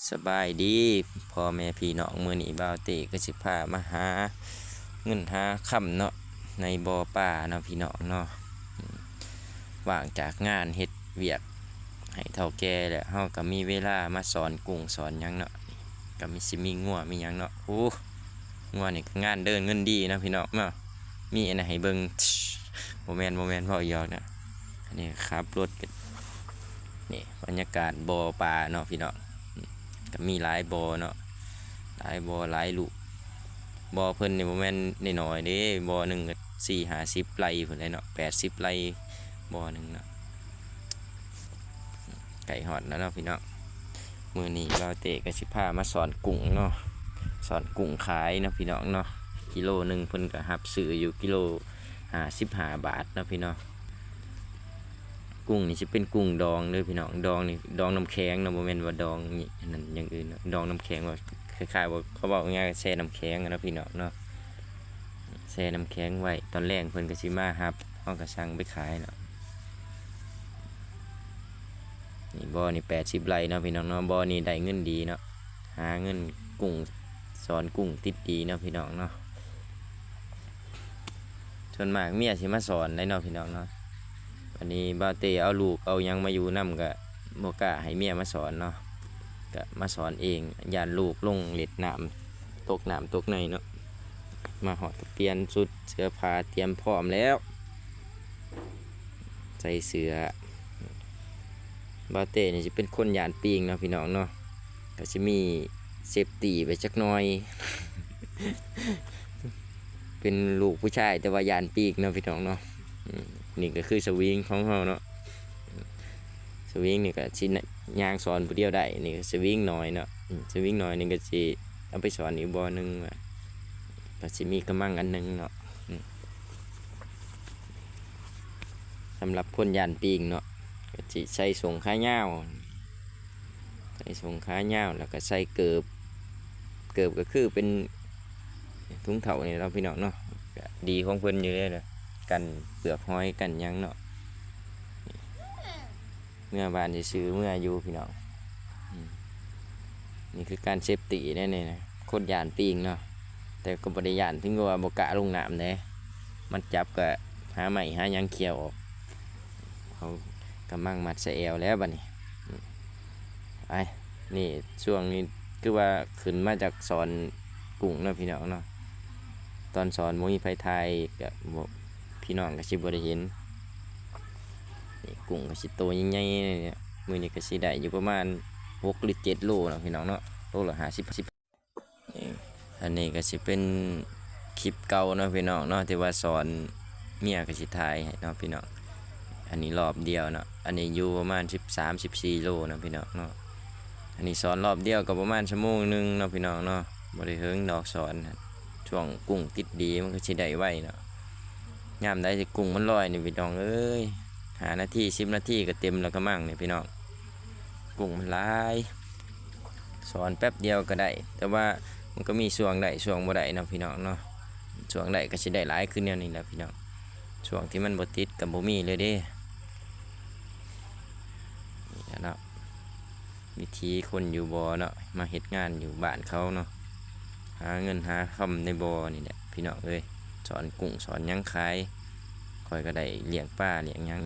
สบายดีพ่อแม่พี่น้องมื้อนี้บ่าวเตก็สิพามาหาเงินหาค่ำเนาะในบ่อป่าเนาะพี่น้องเนาะว่างจากงานเฮ็ดเวียกให้เฒ่าแก่แล้วเฮาก็มีเวลามาสอนกุ้งสอนหยังเนาะก็มีงัวมีหยังเนาะโอ้งัวนี่ก็งานเดินเงินดีนะพี่น้องเนาะมีอันไหนให้เบิ่งบ่แม่นเว้าหยอกนะอันนี้ครับรถนี่บรรยากาศบ่อป่าเนาะพี่น้องก็มีหลายบ่อเนาะหลายบ่อหลายลูกบ่อเพิ่นนี่บ่แม่นน้อยๆเด้บ่อหนึ่งก็40-50 ไร่พุ่นเลยเนาะ80 ไร่บ่อหนึ่งเนาะไก่ฮอดแล้วเนาะพี่น้องมื้อนี้เราเตะก็สิพามาสอนกุ้งเนาะสอนกุ้งขายเนาะพี่น้องเนาะกิโลหนึ่งเพิ่นก็รับซื้ออยู่กิโล55 บาทเนาะพี่น้องกุ้งนี่จะเป็นกุ้งดองเลยพี่น้องดองนี่ดองน้ำแข็งเนาะโมเมนต์ว่าดองนี่นั่นอย่างอื่นดองน้ำแข็งว่าคล้ายๆว่าเขาบอกง่ายๆแช่น้ำแข็งนะพี่น้องเนาะแช่น้ำแข็งไว้ตอนแรกเพิ่นก็สิมาครับเฮาก็สั่งไปขายเนาะนี่บ่อนี่80 ไร่เนาะพี่น้องเนาะบ่อนี่ได้เงินดีเนาะหาเงินกุ้งสอนกุ้งติดดีเนาะพี่น้องเนาะส่วนมากเมียสิมาสอนได้เนาะพี่น้องเนาะอันนี้บ่าวเตเอาลูกเอายังมาอยู่นำก็บ่กล้าให้เมียมาสอนเนาะก็มาสอนเองย่านลูกลงเล่นน้ำตกน้ำตกในเนาะมาหอดเปลี่ยนชุดเสื้อผ้าเตรียมพร้อมแล้วใส่เสื้อบาเต้นี่จะเป็นคนย่านปิงเนาะพี่น้องเนาะก็จะมีเซฟตี้ไปจักหน่อย เป็นลูกผู้ชายแต่ว่าย่านปิงเนาะพี่น้องเนาะนี่ก็คือสวิงของเราเนาะสวิงนี่ก็ชิ้นยางสอนผู้เดียวได้นี่ก็สวิงน้อยเนาะสวิงน้อยนี่ก็จะเอาไปสอนอีกบ่อนึงก็จะมีกระมังอันนึงเนาะสำหรับคนย่านปิงเนาะก็จะใส่ส่งขาเงาใส่ส่งขาเงาแล้วก็ใส่เกิบก็คือเป็นถุงเถานี่เราพี่น้องเนาะดีของเพิ่นอยู่เลยกันเปลือกหอยกันยังเนาะเมื่อบานจะซื้อเมื่ออยู่พี่น้องนี่คือการเซฟตี้แน่ๆนะโคตรยานปิงเนาะแต่ก็บริยานถึงว่าบกะลงน้ำเลยมันจับก็หาใหม่หายังเขียวออกเขากำลังมัดใส่แอวแล้วบัดนี้ไอ้นี่ช่วงนี้คือว่าขึ้นมาจากสอนกุ้งเนาะพี่น้องเนาะตอนสอนมวยไฟไทยกับพี่น้องก็สิบ่ได้เห็นนี่กุ้งก็สิโตใหญ่ๆเนี่ยมือนี้ก็สิได้อยู่ประมาณ6 หรือ 7 โลเนาะพี่น้องเนาะโลละ50อันนี้ก็สิเป็นคลิปเก่าเนาะพี่น้องเนาะที่ว่าสอนเมียก็สิถ่ายให้เนาะพี่น้องอันนี้รอบเดียวเนาะอันนี้อยู่ประมาณ13-14 โลเนาะพี่น้องเนาะอันนี้สอนรอบเดียวก็ประมาณชั่วโมงนึงเนาะพี่น้องเนาะบ่ได้เฮิงดอกสอนช่วงกุ้งติดดีมันก็สิได้ไวเนาะยามใดที่กุ้งมันลอยนี่พี่น้องเอ้ย5 นาที10 นาทีก็เต็มแล้วก็มั่งนี่พี่น้องกุ้งมันหลายสอนแป๊บเดียวก็ได้แต่ว่ามันก็มีช่วงได้ช่วงบ่ได้เนาะพี่น้องเนาะช่วงได้ก็สิได้หลายขึ้นแนวนี้แหละพี่น้องช่วงที่มันบ่ติดกับบ่มีเลยเด้นี่เนาะวิธีคนอยู่บ่อเนาะมาเฮ็ดงานอยู่บ้านเขาเนาะหาเงินหาคำในบ่อนี่แหละพี่น้องเอ้ยสอนกุ้งสอนหยังขายคอยก็ได้เลี้ยงปลาเลี้ยงหยัง